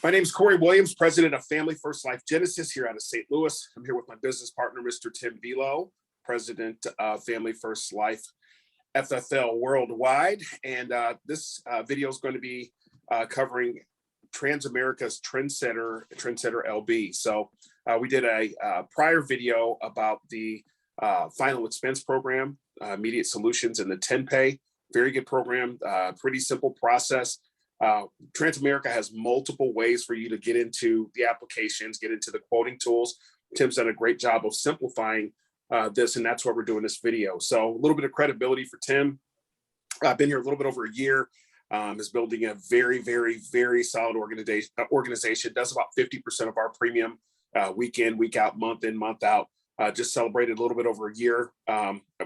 My name is Corey Williams, president of Family First Life Genesis here out of St. Louis. I'm here with my business partner, Mr. Tim Velo, president of Family First Life FFL Worldwide. And this video is going to be covering Transamerica's Trendsetter LB. So we did a prior video about the final expense program, immediate solutions, and the 10-pay. Very good program, pretty simple process. Transamerica has multiple ways for you to get into the applications, get into the quoting tools. Tim's done a great job of simplifying this, and that's why we're doing this video. So a little bit of credibility for Tim. I've been here a little bit over a year. Is building a very, very, very solid organization. Does about 50% of our premium week in, week out, month in, month out. Just celebrated a little bit over a year.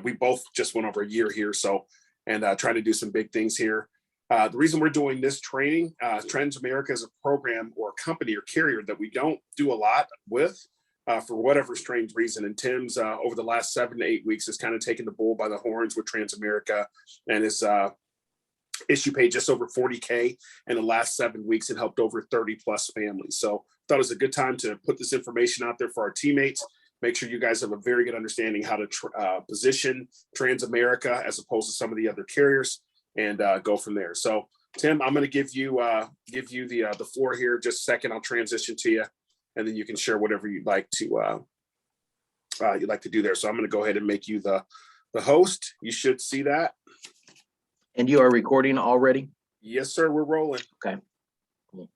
We both just went over a year here, so and trying to do some big things here. The reason we're doing this training, Transamerica is a program or a company or carrier that we don't do a lot with for whatever strange reason. And Tim's over the last 7 to 8 weeks has kind of taken the bull by the horns with Transamerica and his issue paid just over $40K in the last 7 weeks and helped over 30 plus families. So thought it was a good time to put this information out there for our teammates. Make sure you guys have a very good understanding how to position Transamerica as opposed to some of the other carriers, and go from there. So Tim, I'm going to give you the floor here. Just a second, I'll transition to you, and then you can share whatever you'd like to do there. So I'm going to go ahead and make you the host. You should see that. And you are recording already? Yes, sir. We're rolling. Okay. Cool.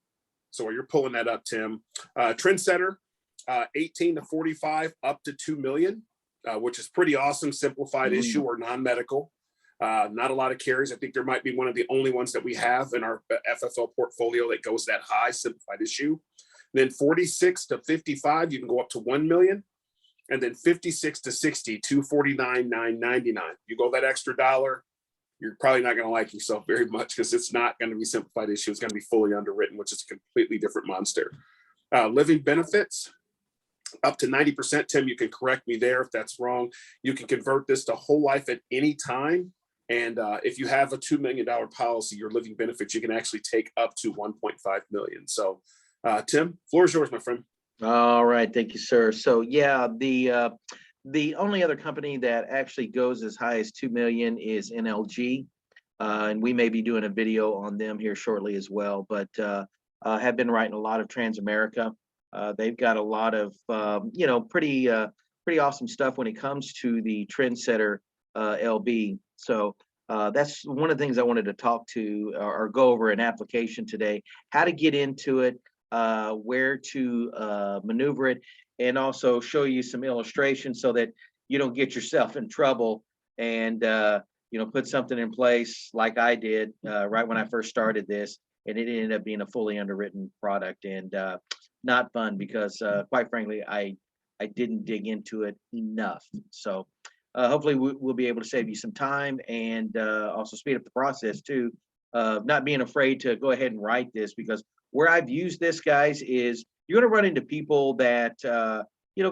So while you're pulling that up, Tim, Trendsetter, 18 to 45 up to 2 million, which is pretty awesome. Simplified issue or non-medical. Not a lot of carriers. I think there might be one of the only ones that we have in our FFL portfolio that goes that high, simplified issue. And then 46 to 55, you can go up to 1 million. And then 56 to 60, 249,999. You go that extra dollar, you're probably not going to like yourself very much because it's not going to be simplified issue. It's going to be fully underwritten, which is a completely different monster. Living benefits up to 90%. Tim, you can correct me there if that's wrong. You can convert this to whole life at any time. And if you have a $2 million policy, your living benefits, you can actually take up to 1.5 million. So Tim, floor is yours, my friend. All right. Thank you, sir. So yeah, the only other company that actually goes as high as 2 million is NLG. And we may be doing a video on them here shortly as well, but have been writing a lot of Transamerica. They've got a lot of, pretty awesome stuff when it comes to the Trendsetter LB. So that's one of the things I wanted to talk to or go over an application today, how to get into it, where to maneuver it, and also show you some illustrations so that you don't get yourself in trouble and, put something in place like I did right when I first started this, and it ended up being a fully underwritten product and not fun because quite frankly, I didn't dig into it enough. So hopefully we'll be able to save you some time and also speed up the process too, not being afraid to go ahead and write this, because where I've used this, guys, is you're going to run into people that,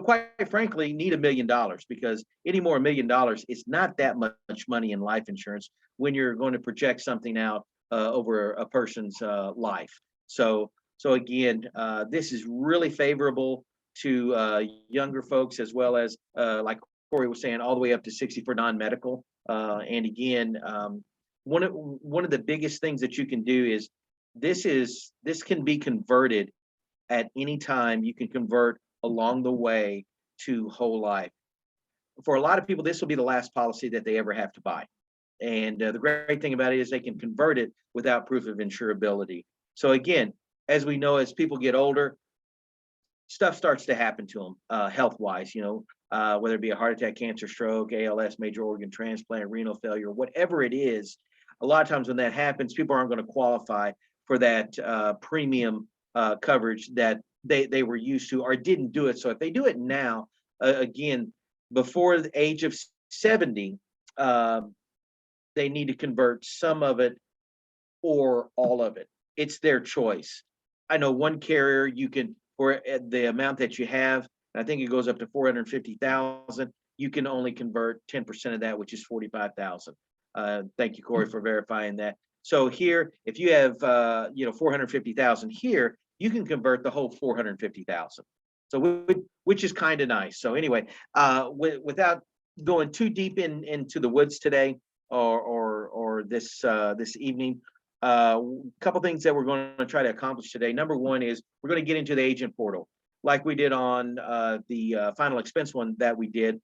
quite frankly, need $1 million, because any more $1 million is not that much money in life insurance when you're going to project something out over a person's life. So again, this is really favorable to younger folks, as well as like Corey was saying, all the way up to 60 for non-medical. And again, one of the biggest things that you can do is this can be converted at any time. You can convert along the way to whole life. For a lot of people, this will be the last policy that they ever have to buy. And the great thing about it is they can convert it without proof of insurability. So again, as we know, as people get older, stuff starts to happen to them health-wise, whether it be a heart attack, cancer, stroke, ALS, major organ transplant, renal failure, whatever it is. A lot of times when that happens, people aren't going to qualify for that premium coverage that they were used to or didn't do it. So if they do it now, again, before the age of 70, they need to convert some of it or all of it. It's their choice. I know one carrier, you can, for the amount that you have, I think it goes up to 450,000, you can only convert 10% of that, which is 45,000. Thank you, Corey, for verifying that. So here, if you have 450,000 here, you can convert the whole 450,000. So which is kind of nice. So anyway, without going too deep into the woods today or this evening, a couple things that we're going to try to accomplish today. Number one is we're going to get into the agent portal like we did on the final expense one that we did.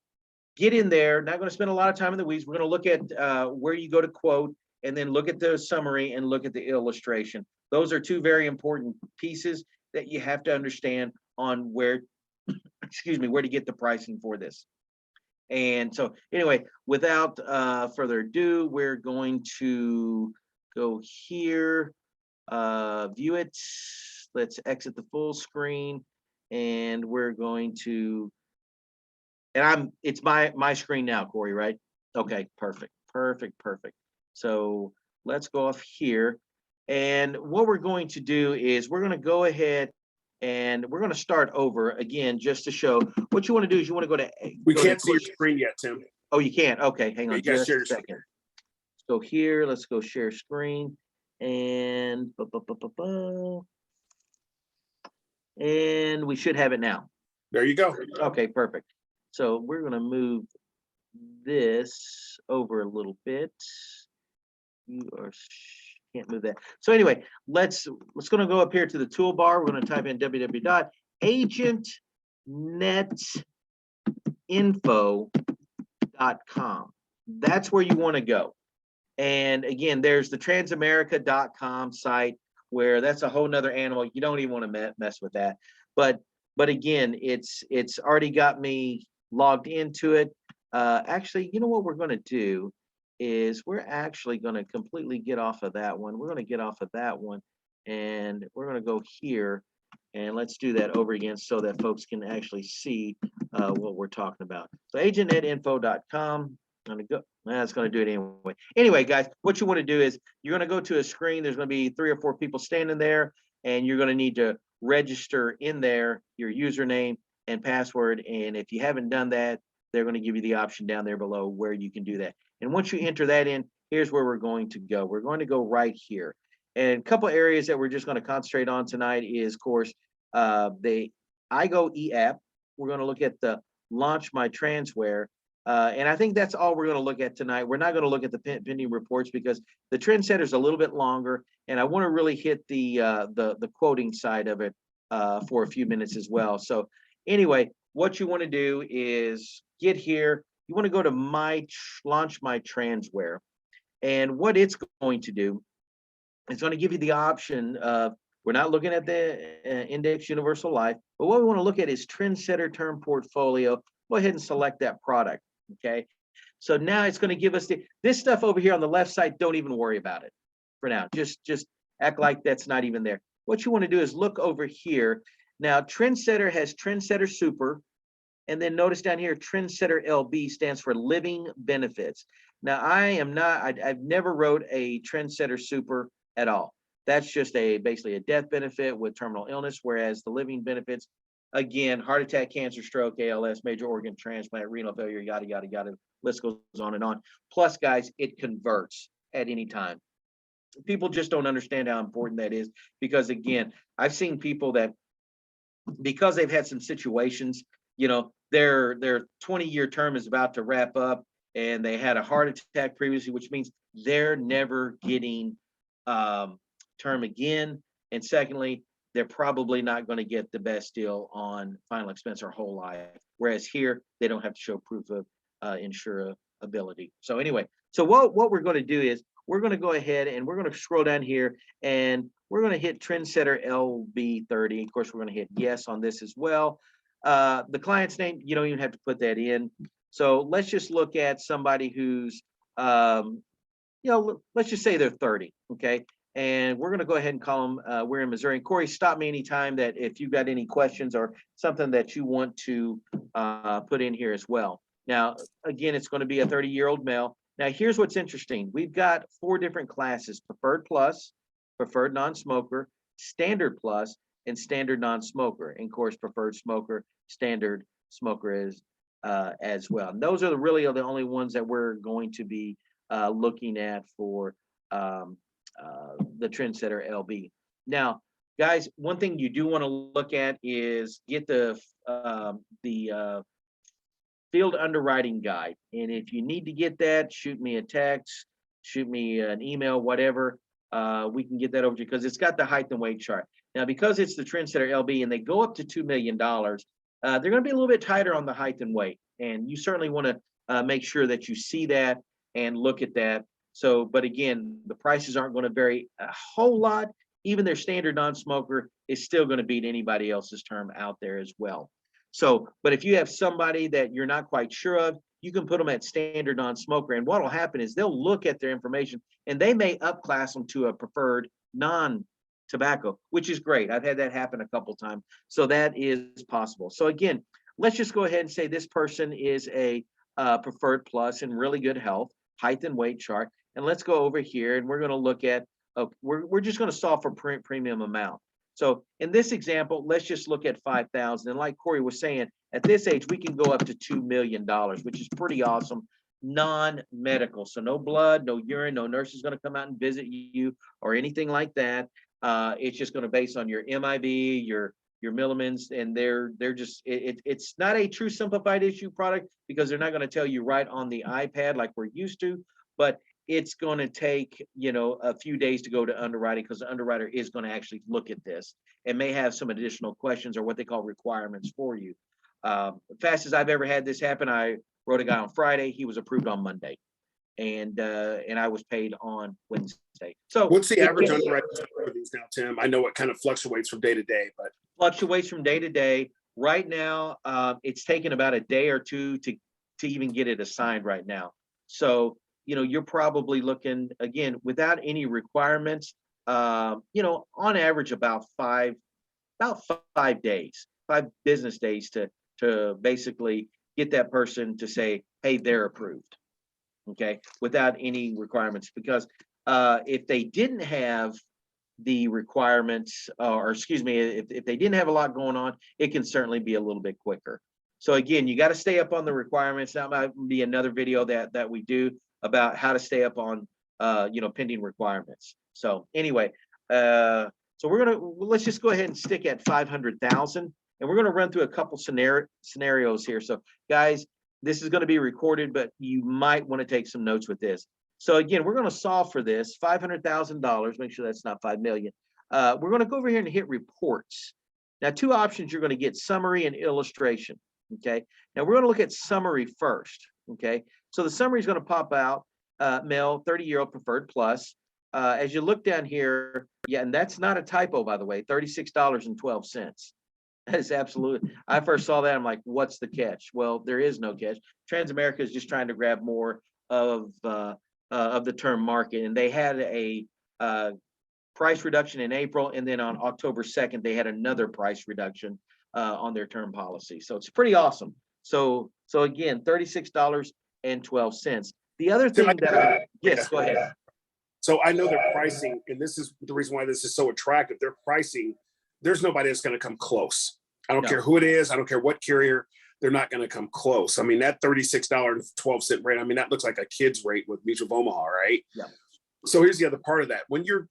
Get in there. Not going to spend a lot of time in the weeds. We're going to look at where you go to quote, and then look at the summary and look at the illustration. Those are two very important pieces that you have to understand on where, excuse me, where to get the pricing for this. And so anyway, without further ado, we're going to go here, view it. Let's exit the full screen, and we're going to, and it's my screen now, Corey, right? Okay, perfect. So let's go off here. And what we're going to do is we're going to go ahead and we're going to start over again, just to show what you want to do is you want to go to. We can't see your screen yet, Tim. Oh, you can't. Okay, hang on just a second. Screen. Let's go here. Let's go share screen, and and we should have it now. There you go. Okay, perfect. So we're going to move this over a little bit. You are can't move that. So anyway, let's going to go up here to the toolbar. We're going to type in www.agentnetinfo.com. That's where you want to go. And again, there's the Transamerica.com site, where that's a whole nother animal. You don't even want to mess with that. But again, it's already got me logged into it. Actually, you know what we're going to do is we're actually going to completely get off of that one. We're going to get off of that one, and we're going to go here, and let's do that over again so that folks can actually see what we're talking about. So agentnetinfo.com. I'm going to go. That's going to do it anyway. Anyway, guys, what you want to do is you're going to go to a screen. There's going to be 3 or 4 people standing there, and you're going to need to register in there your username and password. And if you haven't done that, they're going to give you the option down there below where you can do that. And once you enter that in, here's where we're going to go. We're going to go right here. And a couple areas that we're just going to concentrate on tonight is, of course, the iGo e-app. We're going to look at the Launch My Transware. And I think that's all we're going to look at tonight. We're not going to look at the pending reports because the Trendsetter is a little bit longer, and I want to really hit the quoting side of it for a few minutes as well. So anyway, what you want to do is get here. You want to go to Launch My Transware, and what it's going to do, it's going to give you the option of, we're not looking at the Index Universal Life, but what we want to look at is Trendsetter Term Portfolio. Go ahead and select that product. Okay, so now it's going to give us this stuff over here on the left side. Don't even worry about it for now. Just act like that's not even there. What you want to do is look over here. Now, Trendsetter has Trendsetter Super, and then notice down here, Trendsetter LB stands for Living Benefits. Now, I've never wrote a Trendsetter Super at all. That's just basically a death benefit with terminal illness, whereas the living benefits, again, heart attack, cancer, stroke, ALS, major organ transplant, renal failure, yada, yada, yada, list goes on and on. Plus, guys, it converts at any time. People just don't understand how important that is because, again, I've seen people that, because they've had some situations, you know, their 20-year term is about to wrap up and they had a heart attack previously, which means they're never getting term again. And secondly, they're probably not going to get the best deal on final expense or whole life. Whereas here, they don't have to show proof of insurability. So anyway, so what we're going to do is we're going to go ahead and we're going to scroll down here and we're going to hit Trendsetter LB30. Of course, we're going to hit yes on this as well. The client's name, you don't even have to put that in. So let's just look at somebody who's, you know, let's just say they're 30, okay? And we're going to go ahead and call them, we're in Missouri. And Corey, stop me anytime that if you've got any questions or something that you want to put in here as well. Now, again, it's going to be a 30-year-old male. Now, here's what's interesting. We've got 4 different classes: Preferred Plus, Preferred Non-Smoker, Standard Plus, and Standard Non-Smoker. And of course, Preferred Smoker, Standard Smoker is as well. And those are really the only ones that we're going to be looking at for the Trendsetter LB. Now, Guys, one thing you do want to look at is get the field underwriting guide. And if you need to get that, shoot me a text, shoot me an email, whatever. We can get that over to you because it's got the height and weight chart. Now, because it's the Trendsetter LB and they go up to $2 million, they're going to be a little bit tighter on the height and weight. And you certainly want to make sure that you see that and look at that. So, but again, the prices aren't going to vary a whole lot. Even their standard non-smoker is still going to beat anybody else's term out there as well. So, but if you have somebody that you're not quite sure of, you can put them at standard non-smoker. And what will happen is they'll look at their information and they may upclass them to a preferred non-tobacco, which is great. I've had that happen a couple of times. So that is possible. So again, let's just go ahead and say this person is a preferred plus in really good health, height and weight chart. And let's go over here and we're going to look at, we're just going to solve for premium amount. So in this example, let's just look at 5,000. And like Corey was saying, at this age, we can go up to $2 million, which is pretty awesome. Non-medical, so no blood, no urine, no nurse is going to come out and visit you or anything like that. It's just going to base on your MIB, your millimans, and they're just it's not a true simplified issue product because they're not going to tell you right on the iPad like we're used to, but it's going to take, a few days to go to underwriting because the underwriter is going to actually look at this and may have some additional questions or what they call requirements for you. Fastest I've ever had this happen, I wrote a guy on Friday. He was approved on Monday, and I was paid on Wednesday. So what's the average underwriting for these now, Tim? I know it kind of fluctuates from day to day, but fluctuates from day to day. Right now, it's taken about a day or two to even get it assigned right now. So you're probably looking, again, without any requirements, on average about 5 days, 5 business days to basically get that person to say, hey, they're approved. Okay, without any requirements, because if they didn't have the requirements, or excuse me, if they didn't have a lot going on, it can certainly be a little bit quicker. So again, you got to stay up on the requirements. That might be another video that we do about how to stay up on pending requirements. So anyway, so let's just go ahead and stick at 500,000, and we're gonna run through a couple scenarios here. So guys, this is going to be recorded, but you might want to take some notes with this. So again, we're going to solve for this $500,000. Make sure that's not 5 million. We're going to go over here and hit reports. Now, 2 options you're going to get: summary and illustration. Okay. Now we're going to look at summary first. Okay. So the summary is going to pop out, male, 30-year-old, preferred plus. As you look down here, yeah, and that's not a typo, by the way, $36.12. That is absolutely. I first saw that, I'm like, what's the catch? Well, there is no catch. Transamerica is just trying to grab more of the term market, and they had a price reduction in April, and then on October 2nd, they had another price reduction on their term policy. So it's pretty awesome. So again, $36.12. The other thing yes, go ahead. So I know their pricing, and this is the reason why this is so attractive. Their pricing, there's nobody that's going to come close. I don't care who it is. I don't care what carrier. They're not going to come close. I mean, that $36.12 rate, I mean, that looks like a kid's rate with Mutual of Omaha, right? Yeah. So here's the other part of that. When you're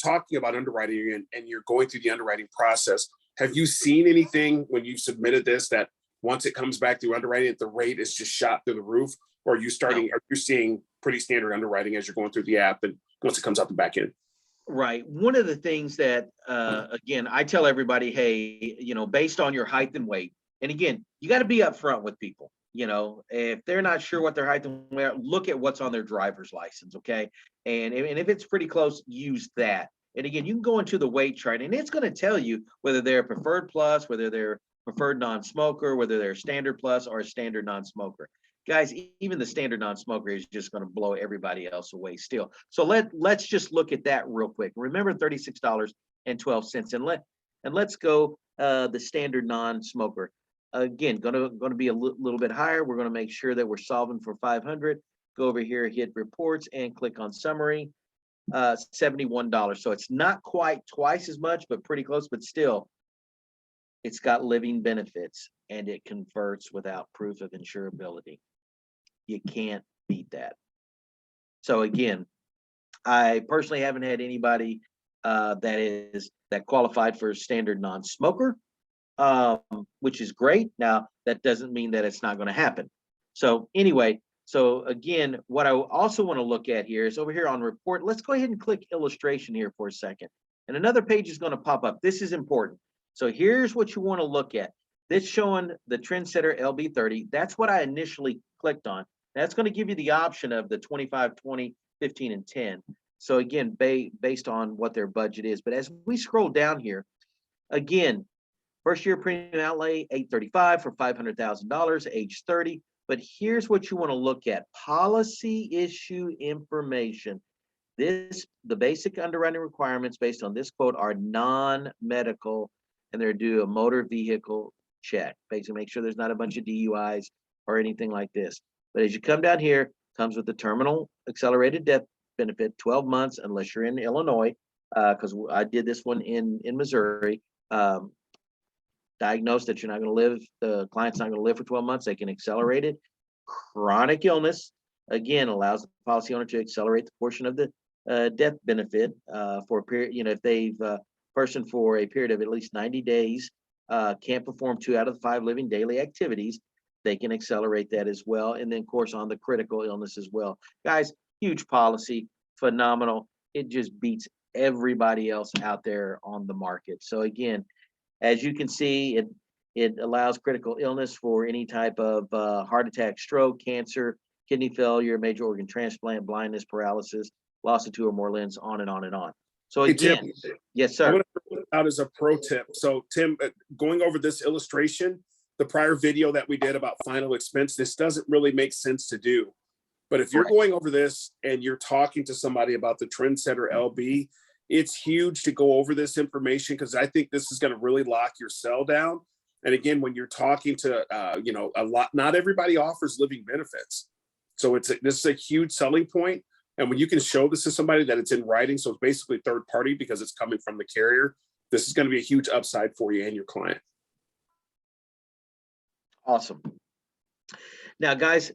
talking about underwriting and you're going through the underwriting process, have you seen anything when you submitted this that once it comes back through underwriting, that the rate is just shot through the roof? Or are you seeing pretty standard underwriting as you're going through the app and once it comes out the back end? Right. One of the things that, again, I tell everybody, hey, based on your height and weight, and again, you got to be upfront with people. If they're not sure what their height and weight are, look at what's on their driver's license. Okay. And if it's pretty close, use that. And again, you can go into the weight chart and it's going to tell you whether they're a preferred plus, whether they're preferred non-smoker, whether they're standard plus or a standard non-smoker. Guys, even the standard non-smoker is just going to blow everybody else away still. So let's just look at that real quick. Remember $36.12, and let's go the standard non-smoker. Again, going to be a little bit higher. We're going to make sure that we're solving for 500. Go over here, hit reports, and click on summary. $71. So it's not quite twice as much, but pretty close. But still, it's got living benefits, and it converts without proof of insurability. You can't beat that. So again, I personally haven't had anybody that qualified for standard non-smoker, which is great. Now, that doesn't mean that it's not going to happen. So anyway, so again, what I also want to look at here is over here on report. Let's go ahead and click illustration here for a second. And another page is going to pop up. This is important. So here's what you want to look at. This showing the Trendsetter LB30. That's what I initially clicked on. That's going to give you the option of the 25, 20, 15, and 10. So again, based on what their budget is. But as we scroll down here, again, first year premium outlay, $835 for $500,000, age 30. But here's what you want to look at: policy issue information. The basic underwriting requirements based on this quote are non-medical, and they're due a motor vehicle check. Basically, make sure there's not a bunch of DUIs or anything like this. But as you come down here, comes with the terminal accelerated death benefit, 12 months, unless you're in Illinois, because I did this one in Missouri. Diagnosed that you're not going to live, the client's not going to live for 12 months, they can accelerate it. Chronic illness, again, allows the policy owner to accelerate the portion of the death benefit for a period, if they've person for a period of at least 90 days can't perform 2 out of the 5 living daily activities, they can accelerate that as well. And then, of course, on the critical illness as well. Guys, huge policy, phenomenal. It just beats everybody else out there on the market. So again, as you can see, it allows critical illness for any type of heart attack, stroke, cancer, kidney failure, major organ transplant, blindness, paralysis, loss of 2 or more limbs, on and on and on. So again, Hey, Tim, yes, I sir. want to put it out as a pro tip. So Tim, going over this illustration, the prior video that we did about final expense, this doesn't really make sense to do. But if you're going over this and you're talking to somebody about the Trendsetter LB, it's huge to go over this information, because I think this is going to really lock your sell down. And again, when you're talking to, a lot, not everybody offers living benefits. So this is a huge selling point. And when you can show this to somebody that it's in writing, so it's basically third party because it's coming from the carrier, this is going to be a huge upside for you and your client. Awesome. Now, guys,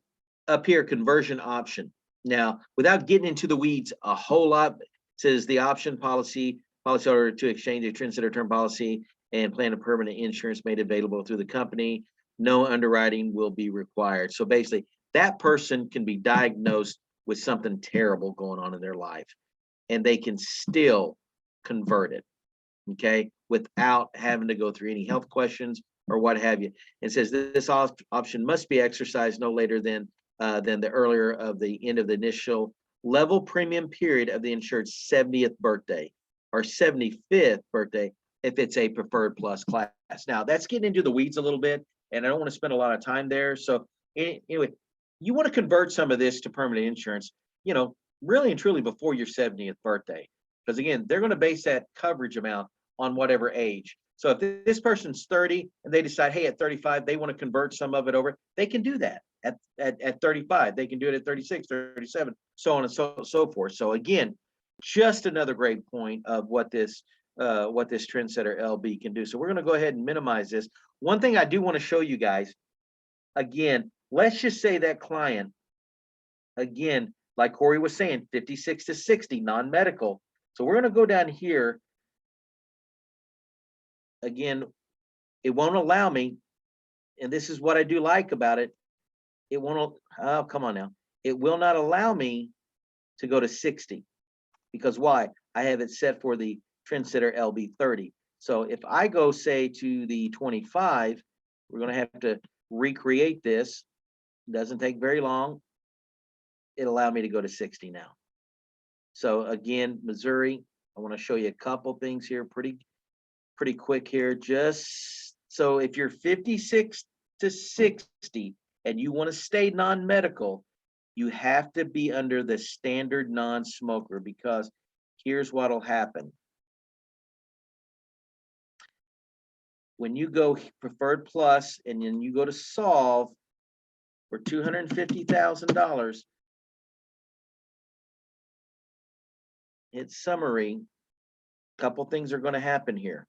up here, conversion option. Now, without getting into the weeds a whole lot, says the option policy owner to exchange a Trendsetter term policy and plan of permanent insurance made available through the company. No underwriting will be required. So basically, that person can be diagnosed with something terrible going on in their life, and they can still convert it, okay, without having to go through any health questions or what have you. It says this option must be exercised no later than the earlier of the end of the initial level premium period of the insured's 70th birthday or 75th birthday if it's a preferred plus class. Now, that's getting into the weeds a little bit, and I don't want to spend a lot of time there. So anyway, you want to convert some of this to permanent insurance, really and truly before your 70th birthday. Because again, they're going to base that coverage amount on whatever age. So if this person's 30 and they decide, hey, at 35, they want to convert some of it over, they can do that at 35. They can do it at 36, 37, so on and so forth. So again, just another great point of what this Trendsetter LB can do. So we're going to go ahead and minimize this. One thing I do want to show you guys, again, let's just say that client, again, like Corey was saying, 56 to 60, non-medical. So we're going to go down here. Again, it won't allow me, and this is what I do like about it. It won't, oh, come on now. It will not allow me to go to 60. Because why? I have it set for the Trendsetter LB30. So if I go, say, to the 25, we're going to have to recreate this. It doesn't take very long. It'll allow me to go to 60 now. So again, Missouri, I want to show you a couple things here pretty quick here. Just so if you're 56 to 60 and you want to stay non-medical, you have to be under the standard non-smoker, because here's what'll happen. When you go preferred plus and then you go to solve for $250,000, hit summary, a couple things are going to happen here.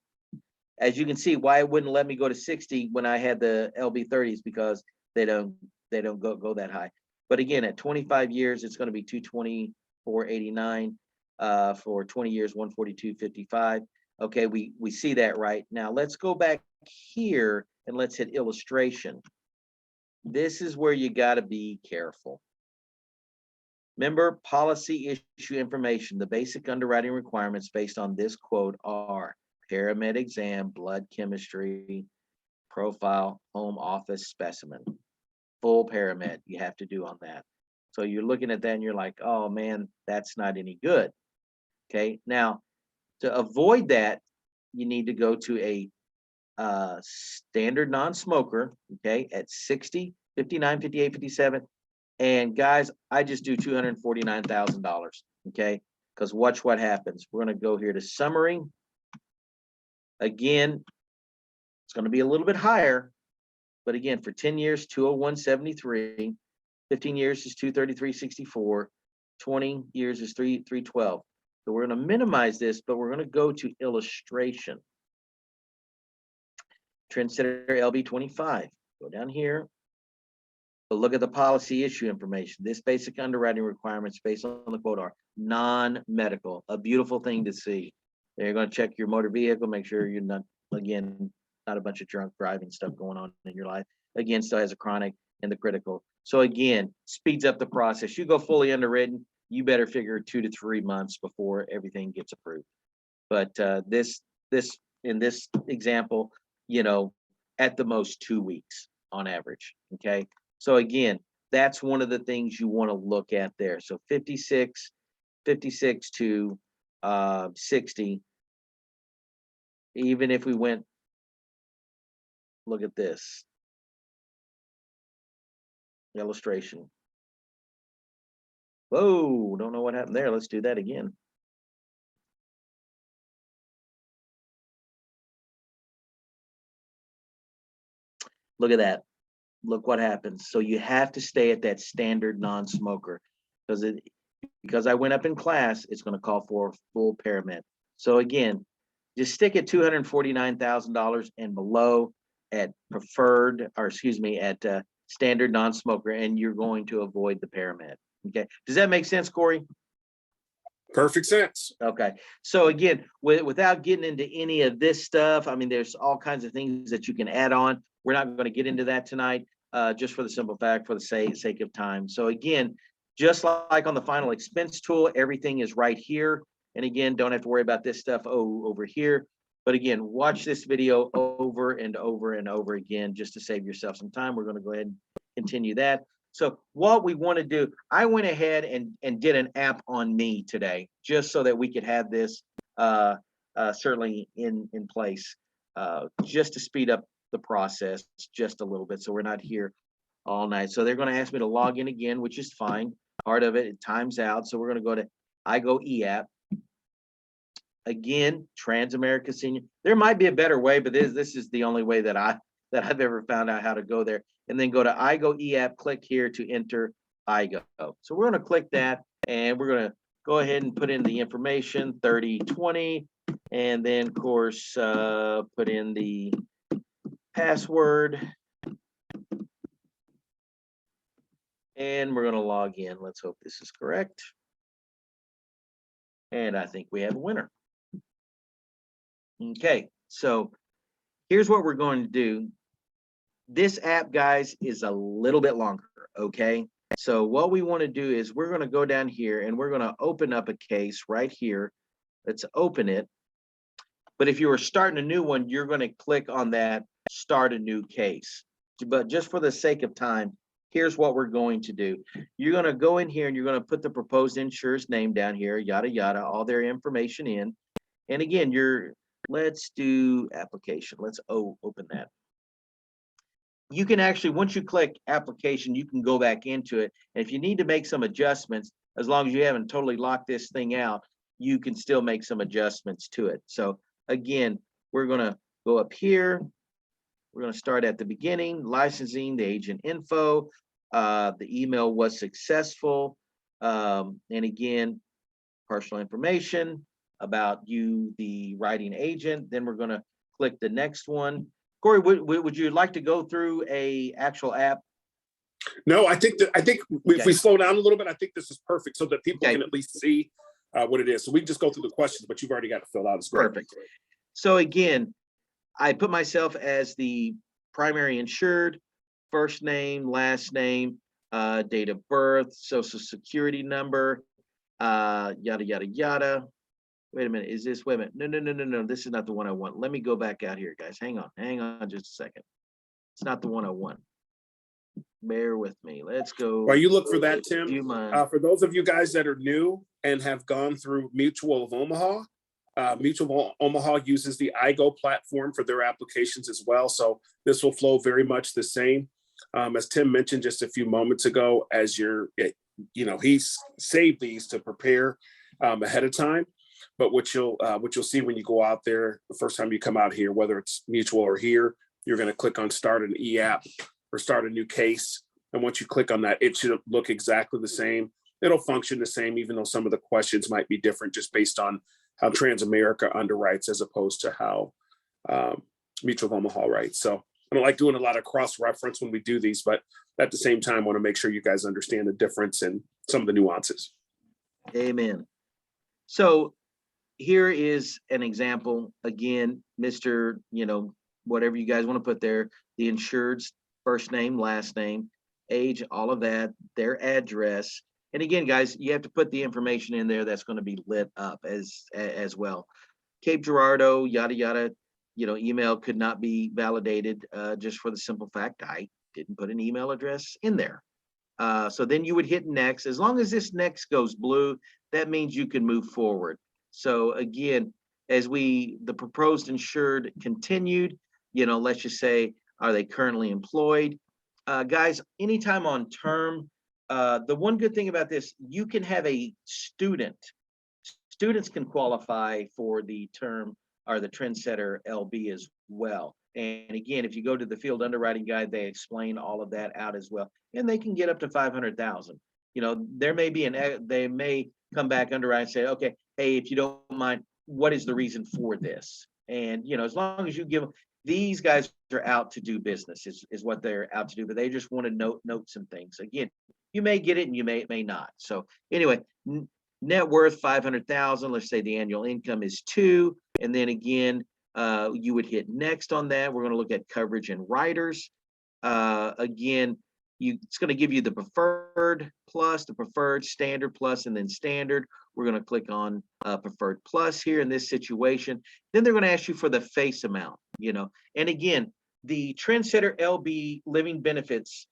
As you can see, why it wouldn't let me go to 60 when I had the LB30s, because they don't go that high. But again, at 25 years, it's going to be $224.89. for 20 years, 142.55. Okay, we see that right. Now let's go back here and let's hit illustration. This is where you got to be careful. Remember, policy issue information. The basic underwriting requirements based on this quote are paramed exam, blood chemistry, profile, home office specimen. Full paramed you have to do on that. So you're looking at that and you're like, oh man, that's not any good. Okay, now to avoid that, you need to go to a standard non-smoker, okay, at 60, 59, 58, 57. And guys, I just do $249,000, okay? Because watch what happens. We're going to go here to summary. Again, it's going to be a little bit higher, but again, for 10 years, 201.73, 15 years is 233.64, 20 years is 312. So we're going to minimize this, but we're going to go to illustration. Trendsetter LB25. Go down here. But look at the policy issue information. This basic underwriting requirements based on the quote are non-medical. A beautiful thing to see. You're going to check your motor vehicle, make sure you're not, again, not a bunch of drunk driving stuff going on in your life. Again, still has a chronic and the critical. So again, speeds up the process. You go fully underwritten, you better figure 2 to 3 months before everything gets approved. But in this example, you know, at the most 2 weeks on average. Okay. So again, that's one of the things you want to look at there. So 56 to 60. Even if we went, look at this illustration. Whoa, don't know what happened there. Let's do that again. Look at that. Look what happens. So you have to stay at that standard non-smoker because I went up in class, it's going to call for full paramed. So again, just stick at $249,000 and below at preferred, or excuse me, at standard non-smoker, and you're going to avoid the paramed. Okay. Does that make sense, Corey? Perfect sense. Okay. So again, without getting into any of this stuff, I mean, there's all kinds of things that you can add on. We're not going to get into that tonight, just for the simple fact, for the sake of time. So again, just like on the final expense tool, everything is right here. And again, don't have to worry about this stuff over here. But again, watch this video over and over and over again, just to save yourself some time. We're going to go ahead and continue that. So what we want to do, I went ahead and did an app on me today, just so that we could have this certainly in place, just to speed up the process just a little bit. So we're not here all night. So they're going to ask me to log in again, which is fine. Part of it times out. So we're going to go to iGo again, Transamerica Senior. There might be a better way, but this is the only way that I've ever found out how to go there. And then go to iGo click here to enter iGo. So we're going to click that, and we're going to go ahead and put in the information 3020, and then of course put in the password, and we're going to log in. Let's hope this is correct. And I think we have a winner. Okay, so here's what we're going to do. This app, guys, is a little bit longer, okay? So what we want to do is we're going to go down here and we're going to open up a case right here. Let's open it. But if you were starting a new one, you're going to click on that start a new case. But just for the sake of time, here's what we're going to do. You're going to go in here and you're going to put the proposed insurer's name down here, yada, yada, all their information in. And again, let's do application. Let's open that. You can actually, once you click application, you can go back into it. And if you need to make some adjustments, as long as you haven't totally locked this thing out, you can still make some adjustments to it. So again, we're going to go up here. We're going to start at the beginning, licensing, the agent info, the email was successful. And again, personal information about you, the writing agent. Then we're going to click the next one. Corey, would you like to go through a actual app? No, I think if we slow down a little bit, I think this is perfect so that people can at least see what it is. So we can just go through the questions, but you've already got it filled out. It's great. Perfect. So again, I put myself as the primary insured, first name, last name, date of birth, social security number, yada, yada, yada. Wait a minute, is this, wait a minute, no, this is not the one I want. Let me go back out here, guys. Hang on just a second. It's not the one I want. Bear with me. Let's go. While you look for that, Do you Tim, mind? for those of you guys that are new and have gone through Mutual of Omaha, Mutual of Omaha uses the IGO platform for their applications as well. So this will flow very much the same. As Tim mentioned just a few moments ago, as he's saved these to prepare ahead of time. But what you'll see when you go out there, the first time you come out here, whether it's Mutual or here, you're going to click on Start an e-app or Start a new case. And once you click on that, it should look exactly the same. It'll function the same, even though some of the questions might be different just based on how Transamerica underwrites as opposed to how Mutual of Omaha writes. So I don't like doing a lot of cross-reference when we do these, but at the same time, want to make sure you guys understand the difference and some of the nuances. Amen. So here is an example. Again, Mr., whatever you guys want to put there, the insured's first name, last name, age, all of that, their address. And again, guys, you have to put the information in there that's going to be lit up as well. Cape Girardeau, yada, yada, email could not be validated just for the simple fact I didn't put an email address in there. So then you would hit next. As long as this next goes blue, that means you can move forward. So again, as the proposed insured continued, let's just say, are they currently employed? Guys, anytime on term, the one good thing about this, you can have a student. Students can qualify for the term or the Trendsetter LB as well. And again, if you go to the field underwriting guide, they explain all of that out as well. And they can get up to 500,000. There may be they may come back underwrite and say, okay, hey, if you don't mind, what is the reason for this? And, as long as you give them, these guys are out to do business is what they're out to do, but they just want to note some things. Again, you may get it and you may not. So anyway, net worth 500,000. Let's say the annual income is 2. And then again, you would hit next on that. We're going to look at coverage and riders. Again, it's going to give you the preferred plus, the preferred, standard plus, and then standard. We're going to click on preferred plus here in this situation. Then they're going to ask you for the face amount, And again, the Trendsetter LB living benefits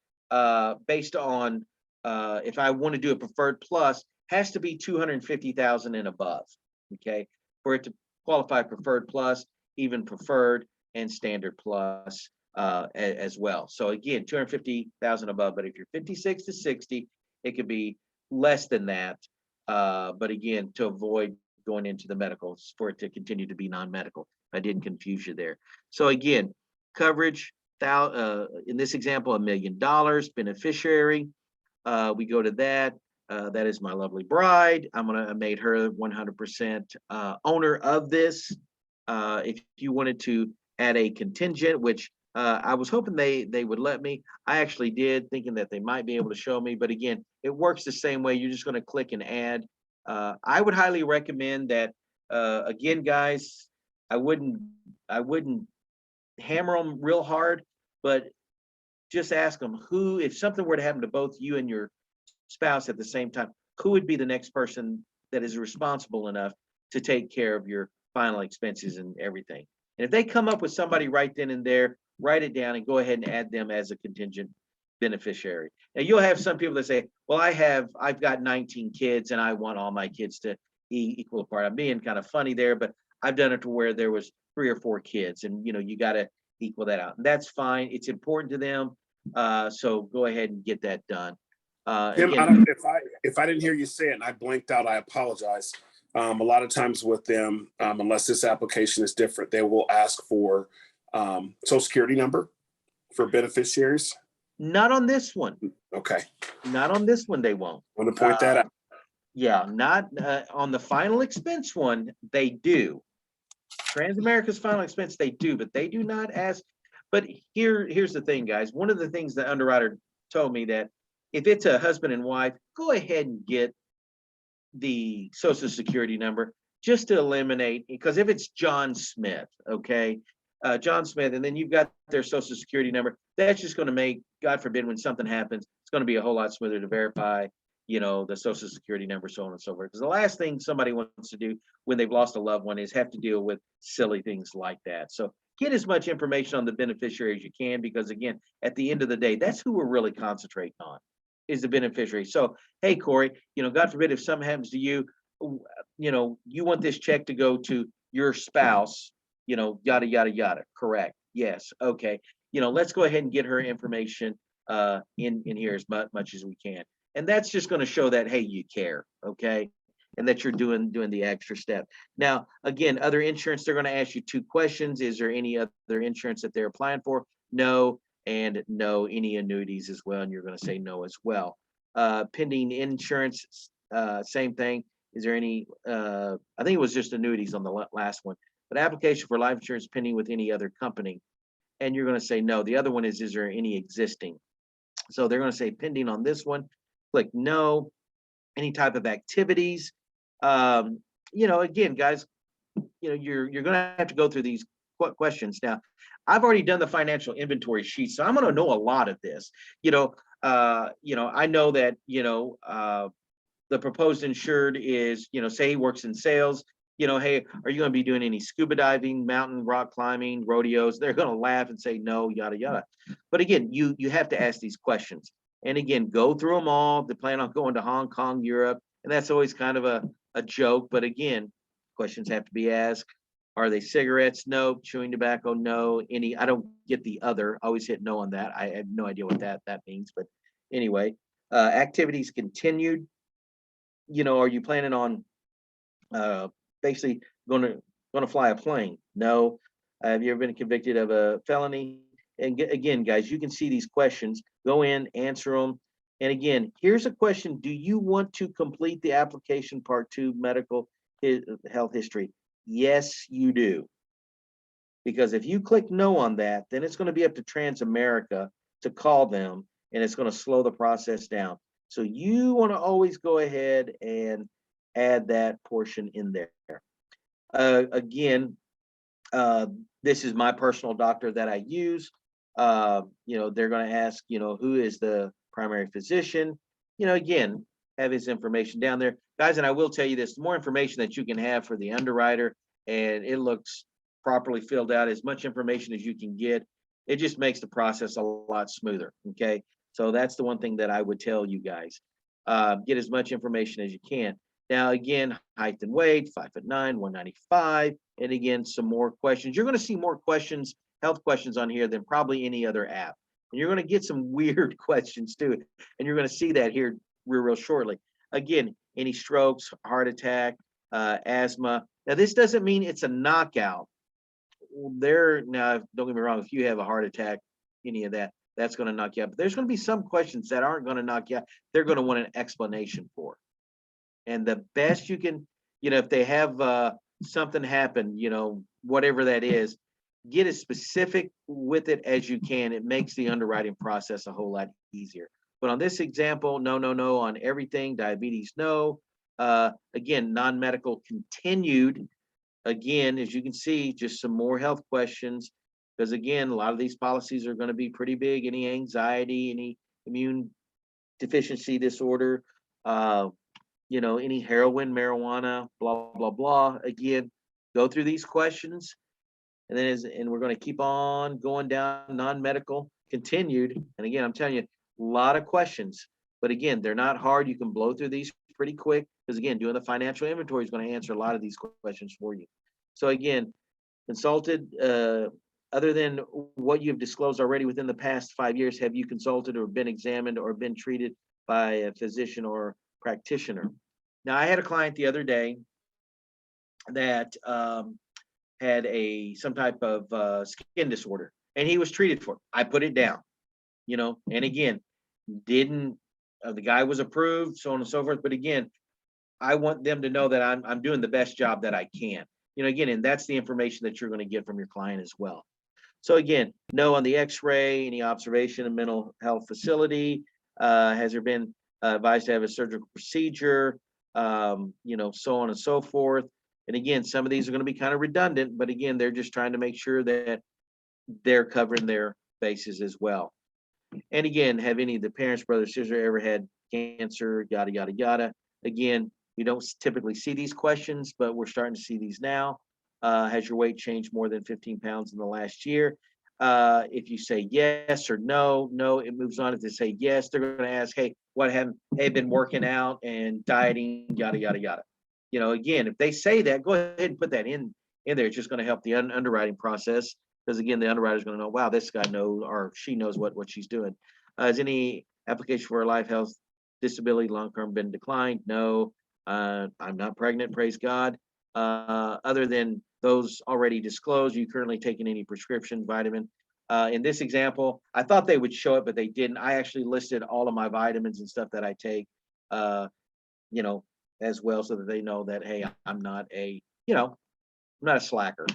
based on if I want to do a preferred plus has to be 250,000 and above. Okay, for it to qualify preferred plus, even preferred and standard plus as well. So again, 250,000 above, but if you're 56 to 60, it could be less than that. But again, to avoid going into the medicals for it to continue to be non-medical. I didn't confuse you there. So again, coverage, in this example, $1 million, beneficiary. We go to that. That is my lovely bride. I made her 100% owner of this. If you wanted to add a contingent, which I was hoping they would let me. I actually did, thinking that they might be able to show me. But again, it works the same way. You're just going to click and add. I would highly recommend that. Again, guys, I wouldn't hammer them real hard, but just ask them if something were to happen to both you and your spouse at the same time, who would be the next person that is responsible enough to take care of your final expenses and everything. And if they come up with somebody right then and there, write it down and go ahead and add them as a contingent beneficiary. Now you'll have some people that say, well, I've got 19 kids and I want all my kids to equal apart. I'm being kind of funny there, but I've done it to where there was 3 or 4 kids and you got to equal that out. And that's fine. It's important to them. So go ahead and get that done. Tim, Again, if I didn't hear you say it and I blanked out, I apologize. A lot of times with them, unless this application is different, they will ask for social security number for beneficiaries. not on this one. Okay. Not on this one, they won't. I want to point that out. Yeah, not on the final expense one, they do. Transamerica's final expense, they do, but they do not ask. But here's the thing, guys. One of the things the underwriter told me that if it's a husband and wife, go ahead and get the social security number just to eliminate, because if it's John Smith, okay, John Smith, and then you've got their social security number, that's just going to make, God forbid, when something happens, it's going to be a whole lot smoother to verify, the social security number, so on and so forth. Because the last thing somebody wants to do when they've lost a loved one is have to deal with silly things like that. So get as much information on the beneficiary as you can, because again, at the end of the day, that's who we're really concentrating on, is the beneficiary. So, hey, Corey, God forbid if something happens to you, you want this check to go to your spouse, yada, yada, yada. Correct. Yes. Okay. Let's go ahead and get her information in here as much as we can. And that's just going to show that, hey, you care. Okay. And that you're doing the extra step. Now, again, other insurance, they're going to ask you 2 questions. Is there any other insurance that they're applying for? No. And no. Any annuities as well? And you're going to say no as well. Pending insurance, same thing. Is there any, I think it was just annuities on the last one, but application for life insurance pending with any other company. And you're going to say no. The other one is there any existing? So they're going to say pending on this one. Click no. Any type of activities. Again, guys, you're going to have to go through these questions. Now, I've already done the financial inventory sheet, so I'm going to know a lot of this. I know that, the proposed insured is, say he works in sales, hey, are you going to be doing any scuba diving, mountain rock climbing, rodeos? They're going to laugh and say no, yada, yada. But again, you have to ask these questions. And again, go through them all. They plan on going to Hong Kong, Europe. And that's always kind of a joke. But again, questions have to be asked. Are they cigarettes? No. Chewing tobacco? No. I don't get the other. I always hit no on that. I have no idea what that means. But anyway, activities continued. Are you planning on basically going to fly a plane? No. Have you ever been convicted of a felony? And again, guys, you can see these questions. Go in, answer them. And again, here's a question. Do you want to complete the application part 2 medical health history? Yes, you do. Because if you click no on that, then it's going to be up to Transamerica to call them, and it's going to slow the process down. So you want to always go ahead and add that portion in there. Again, this is my personal doctor that I use. They're going to ask, who is the primary physician? Again, have his information down there. Guys, and I will tell you this, the more information that you can have for the underwriter and it looks properly filled out, as much information as you can get, it just makes the process a lot smoother, okay? So that's the one thing that I would tell you guys. Get as much information as you can. Now, again, height and weight, 5'9", 195. And again, some more questions. You're going to see more questions, health questions on here than probably any other app. And you're going to get some weird questions too. And you're going to see that here real shortly. Again, any strokes, heart attack, asthma. Now, this doesn't mean it's a knockout. Now, don't get me wrong, if you have a heart attack, any of that, that's going to knock you out. But there's going to be some questions that aren't going to knock you out. They're going to want an explanation for. And the best you can, if they have something happen, whatever that is, get as specific with it as you can. It makes the underwriting process a whole lot easier. But on this example, no on everything. Diabetes, no. Again, non-medical continued. Again, as you can see, just some more health questions. Because again, a lot of these policies are going to be pretty big. Any anxiety, any immune deficiency disorder, any heroin, marijuana, blah, blah, blah. Again, go through these questions. And then we're going to keep on going down, non-medical, continued. And again, I'm telling you, a lot of questions. But again, they're not hard. You can blow through these pretty quick. Because again, doing the financial inventory is going to answer a lot of these questions for you. So again, consulted, other than what you've disclosed already within the past 5 years, have you consulted or been examined or been treated by a physician or practitioner? Now, I had a client the other day that had some type of skin disorder, and he was treated for it. I put it down, and again, the guy was approved, so on and so forth. But again, I want them to know that I'm doing the best job that I can, again, and that's the information that you're going to get from your client as well. So again, no on the x-ray, any observation in mental health facility, has there been advised to have a surgical procedure, so on and so forth. And again, some of these are going to be kind of redundant, but again, they're just trying to make sure that they're covering their bases as well. And again, have any of the parents, brothers, sisters ever had cancer, yada, yada, yada. Again, we don't typically see these questions, but we're starting to see these now. Has your weight changed more than 15 pounds in the last year? If you say yes or no, it moves on. If they say yes, they're going to ask, hey, what have been working out and dieting, yada, yada, yada. Again, if they say that, go ahead and put that in there. It's just going to help the underwriting process. Because again, the underwriter is going to know, wow, this guy knows or she knows what she's doing. Has any application for a life, health, disability, long-term been declined? No. I'm not pregnant, praise God. Other than those already disclosed, you currently taking any prescription vitamin? In this example, I thought they would show it, but they didn't. I actually listed all of my vitamins and stuff that I take, as well, so that they know that, hey, I'm not a slacker.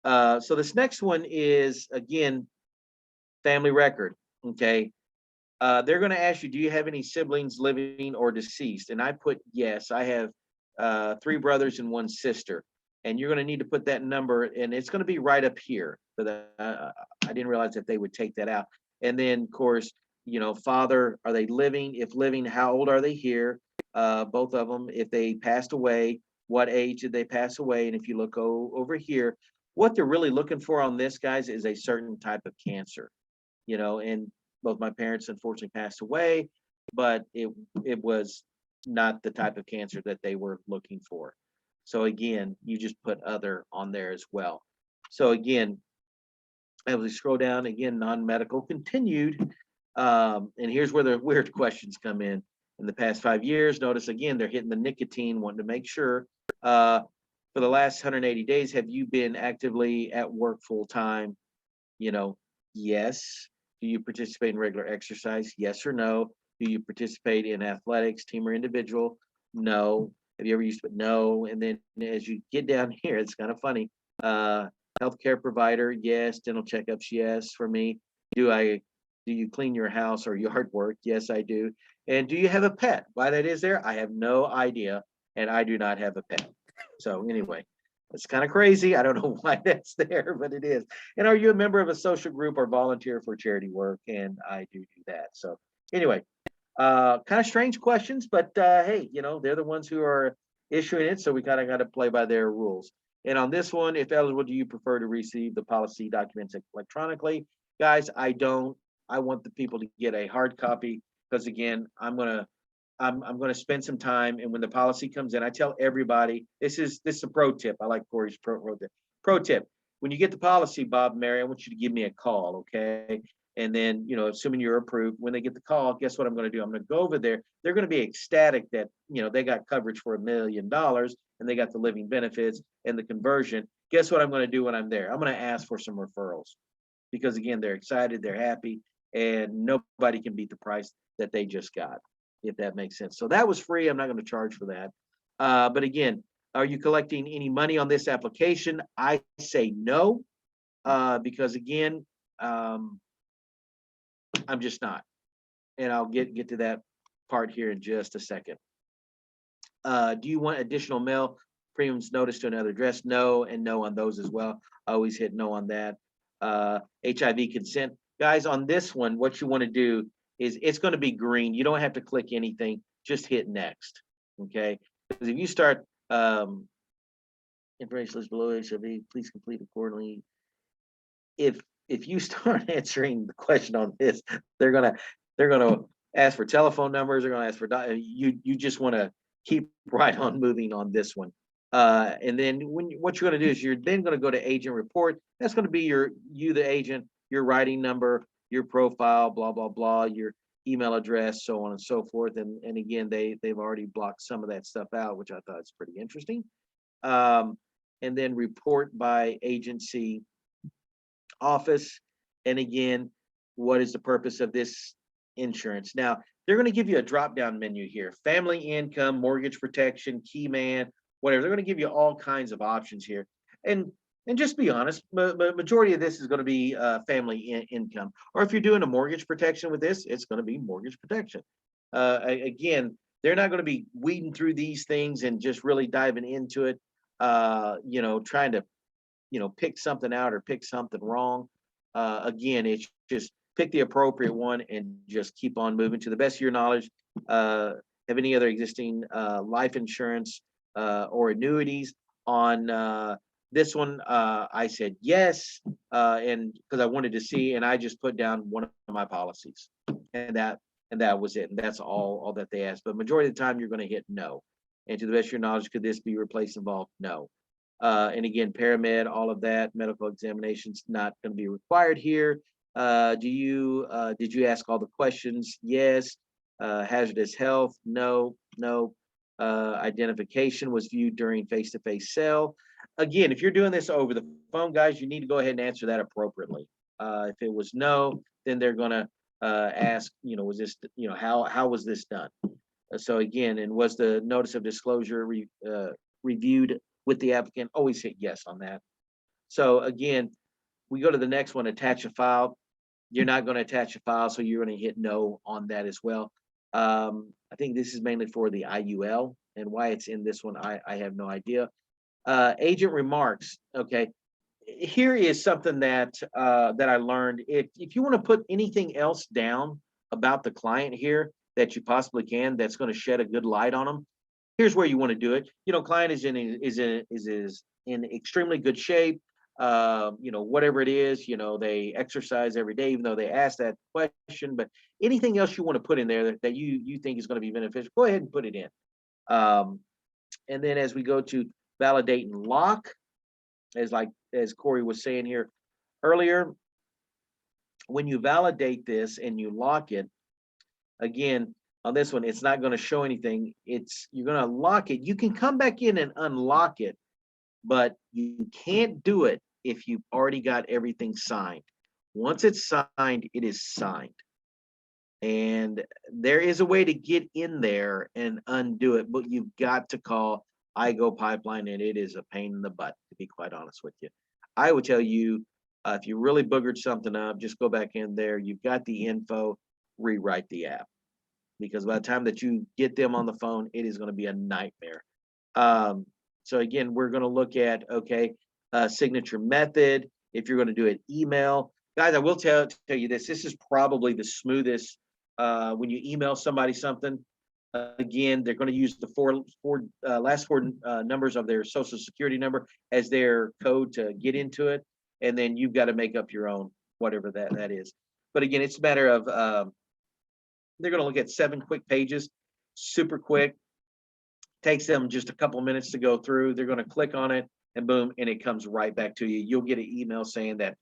So this next one is, again, family record. Okay. They're going to ask you, do you have any siblings living or deceased? And I put yes. I have 3 brothers and 1 sister. And you're going to need to put that number, and it's going to be right up here. But I didn't realize that they would take that out. And then, of course, father, are they living? If living, how old are they here? Both of them. If they passed away, what age did they pass away? And if you look over here, what they're really looking for on this, guys, is a certain type of cancer. And both my parents unfortunately passed away, but it was not the type of cancer that they were looking for. So again, you just put other on there as well. So again, as we scroll down, again, non-medical continued. And here's where the weird questions come in. In the past 5 years, notice again, they're hitting the nicotine, wanting to make sure. For the last 180 days, have you been actively at work full time? Yes. Do you participate in regular exercise? Yes or no? Do you participate in athletics, team or individual? No. Have you ever used it? No. And then as you get down here, it's kind of funny. Healthcare provider, yes. Dental checkups, yes. For me, do you clean your house or yard work? Yes, I do. And do you have a pet? Why that is there, I have no idea. And I do not have a pet. So anyway, it's kind of crazy. I don't know why that's there, but it is. And are you a member of a social group or volunteer for charity work? And I do that. So anyway, kind of strange questions, but hey, they're the ones who are issuing it. So we kind of got to play by their rules. And on this one, if eligible, do you prefer to receive the policy documents electronically? Guys, I don't. I want the people to get a hard copy because again, I'm going to spend some time, and when the policy comes in, I tell everybody, this is a pro tip. I like Corey's pro tip. Pro tip: when you get the policy, Bob, Mary, I want you to give me a call, okay? And then, assuming you're approved, when they get the call, guess what I'm going to do? I'm going to go over there. They're going to be ecstatic that they got coverage for $1 million and they got the living benefits and the conversion. Guess what I'm going to do when I'm there? I'm going to ask for some referrals because again, they're excited, they're happy, and nobody can beat the price that they just got, if that makes sense. So that was free. I'm not going to charge for that. But again, are you collecting any money on this application? I say no, because again, I'm just not. And I'll get to that part here in just a second. Do you want additional mail premiums notice to another address? No, and no on those as well. I always hit no on that. HIV consent. Guys, on this one, what you want to do is it's going to be green. You don't have to click anything. Just hit next. Okay. Because if you start information list below HIV, please complete accordingly. If you start answering the question on this, they're gonna ask for telephone numbers. They're gonna ask for you just want to keep right on moving on this one. And then what you're gonna do is you're then gonna go to agent report. That's gonna be the agent, your writing number, your profile, blah blah blah, your email address, so on and so forth. And again, they've already blocked some of that stuff out, which I thought is pretty interesting. And then report by agency office. And again, what is the purpose of this insurance? Now, they're going to give you a drop-down menu here: family income, mortgage protection, key man, whatever. They're going to give you all kinds of options here. And just be honest, majority of this is going to be family income. Or if you're doing a mortgage protection with this, it's going to be mortgage protection. Again, they're not going to be weeding through these things and just really diving into it, trying to, pick something out or pick something wrong. Again, it's just pick the appropriate one and just keep on moving to the best of your knowledge. Have any other existing life insurance or annuities on this one? I said yes, and because I wanted to see, and I just put down one of my policies, and that was it. And that's all that they asked. But majority of the time, you're going to hit no. And to the best of your knowledge, could this be replaced, involved? No. And again, paramed, all of that, medical examinations not going to be required here. Did you ask all the questions? Yes. Hazardous health? No. Identification was viewed during face-to-face sale. Again, if you're doing this over the phone, guys, you need to go ahead and answer that appropriately. If it was no, then they're going to ask, was this, how was this done? So again, and was the notice of disclosure reviewed with the applicant? Always hit yes on that. So again, we go to the next one, attach a file. You're not going to attach a file, so you're going to hit no on that as well. I think this is mainly for the IUL, and why it's in this one, I have no idea. Agent remarks. Okay, here is something that I learned. If you want to put anything else down about the client here that you possibly can, that's going to shed a good light on them, here's where you want to do it. Client is in extremely good shape. Whatever it is, they exercise every day, even though they ask that question. But anything else you want to put in there that you think is going to be beneficial, go ahead and put it in. And then as we go to validate and lock, as Corey was saying here earlier, when you validate this and you lock it, again, on this one, it's not going to show anything. You're going to lock it. You can come back in and unlock it, but you can't do it if you've already got everything signed. Once it's signed, it is signed. And there is a way to get in there and undo it, but you've got to call IGO Pipeline, and it is a pain in the butt, to be quite honest with you. I would tell you, if you really boogered something up, just go back in there. You've got the info, rewrite the app. Because by the time that you get them on the phone, it is going to be a nightmare. So again, we're going to look at, signature method. If you're going to do it, email. Guys, I will tell you this. This is probably the smoothest when you email somebody something. Again, they're going to use the last four numbers of their social security number as their code to get into it. And then you've got to make up your own, whatever that is. But again, it's a matter of, they're going to look at 7 quick pages, super quick. Takes them just a couple minutes to go through. They're going to click on it and boom, and it comes right back to you. You'll get an email saying that,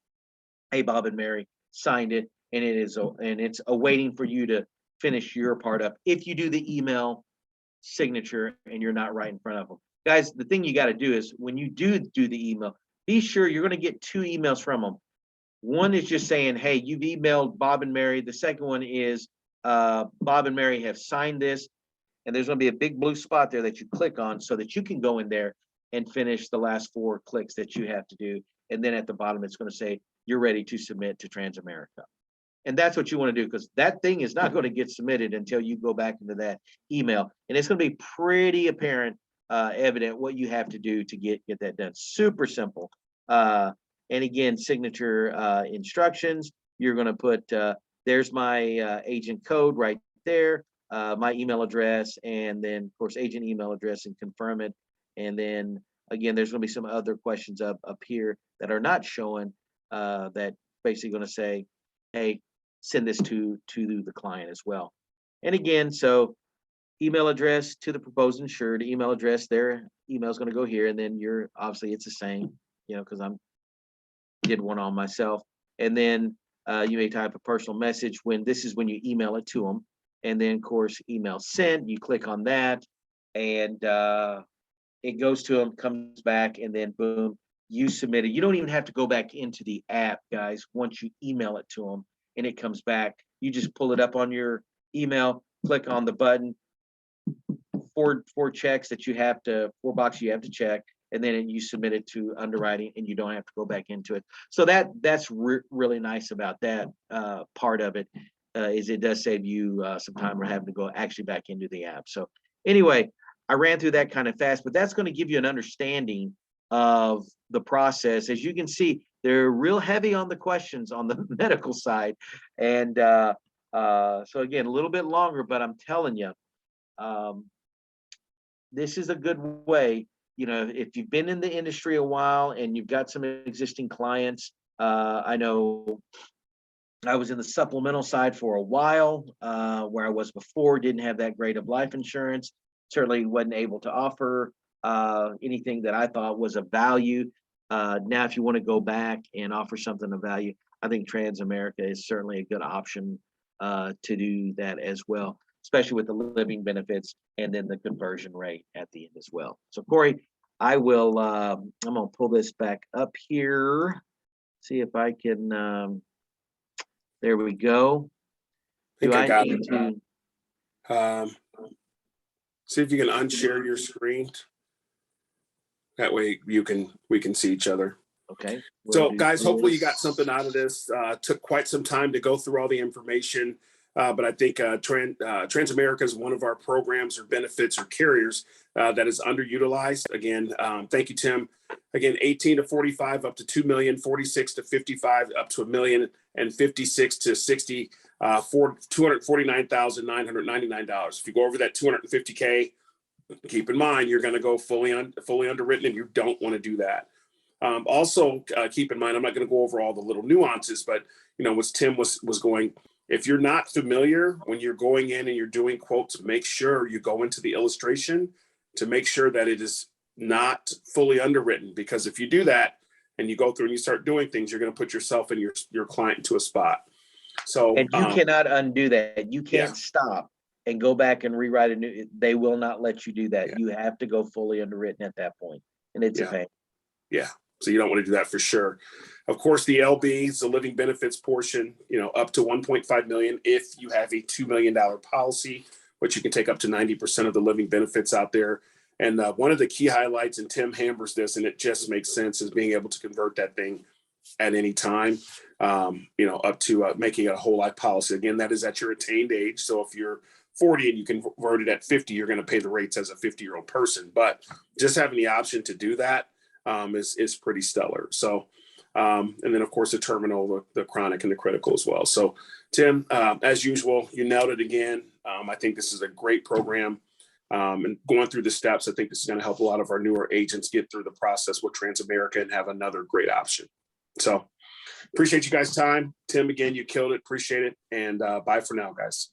hey, Bob and Mary signed it, and it's awaiting for you to finish your part up. If you do the email signature and you're not right in front of them. Guys, the thing you got to do is when you do the email, be sure you're going to get 2 emails from them. One is just saying, hey, you've emailed Bob and Mary. The second one is, Bob and Mary have signed this, and there's going to be a big blue spot there that you click on so that you can go in there and finish the last 4 clicks that you have to do. And then at the bottom, it's going to say, you're ready to submit to Transamerica. And that's what you want to do, because that thing is not going to get submitted until you go back into that email. And it's going to be pretty apparent, evident what you have to do to get that done. Super simple. And again, signature instructions, you're going to put, there's my agent code right there, my email address, and then of course agent email address, and confirm it. And then again, there's going to be some other questions up here that are not showing, that basically going to say, hey, send this to the client as well. And again, so email address to the proposed insured, email address, their email is going to go here, and then obviously it's the same, because did one on myself. And then you may type a personal message when you email it to them. And then of course, email sent, you click on that, and it goes to them, comes back, and then boom, you submit it. You don't even have to go back into the app, guys. Once you email it to them and it comes back, you just pull it up on your email, click on the button, four checks that you have to, 4 boxes you have to check, and then you submit it to underwriting, and you don't have to go back into it. So that's really nice about that part of it. is it does save you some time or having to go actually back into the app. So anyway, I ran through that kind of fast, but that's going to give you an understanding of the process. As you can see, they're real heavy on the questions on the medical side. And so again, a little bit longer, but I'm telling you, this is a good way. If you've been in the industry a while and you've got some existing clients, I know I was in the supplemental side for a while, where I was before, didn't have that great of life insurance, certainly wasn't able to offer anything that I thought was of value. Now, if you want to go back and offer something of value, I think Transamerica is certainly a good option to do that as well, especially with the living benefits and then the conversion rate at the end as well. So Corey, I'm going to pull this back up here, see if I can, there we go. I think I got need it. to, See if you can unshare your screen. That way we can see each other. okay. So guys, hopefully you got something out of this. Took quite some time to go through all the information, but I think Transamerica is one of our programs or benefits or carriers that is underutilized. Again, thank you, Tim. Again, 18 to 45 up to 2 million, 46 to 55 up to $1 million, and 56 to 60 for $249,999. If you go over that 250K, keep in mind you're going to go fully underwritten, and you don't want to do that. Also, keep in mind, I'm not going to go over all the little nuances, but what Tim was going. If you're not familiar when you're going in and you're doing quotes, make sure you go into the illustration to make sure that it is not fully underwritten. Because if you do that and you go through and you start doing things, you're going to put yourself and your client into a spot. So and you cannot undo that. You can't stop and go back and rewrite a new. They will not let you do that. Yeah. You have to go fully underwritten at that point, and it's a pain. Yeah. So you don't want to do that for sure. Of course, the LBs, the living benefits portion, up to 1.5 million if you have a $2 million policy, which you can take up to 90% of the living benefits out there. And one of the key highlights, and Tim hammers this, and it just makes sense, is being able to convert that thing at any time, up to making it a whole life policy. Again, that is at your attained age. So if you're 40 and you convert it at 50, you're going to pay the rates as a 50-year-old person. But just having the option to do that is pretty stellar. So, and then of course the terminal, the chronic, and the critical as well. So, Tim, as usual, you nailed it again. I think this is a great program, and going through the steps, I think this is going to help a lot of our newer agents get through the process with Transamerica and have another great option. So, appreciate you guys' time. Tim, again, you killed it. Appreciate it, and bye for now, guys.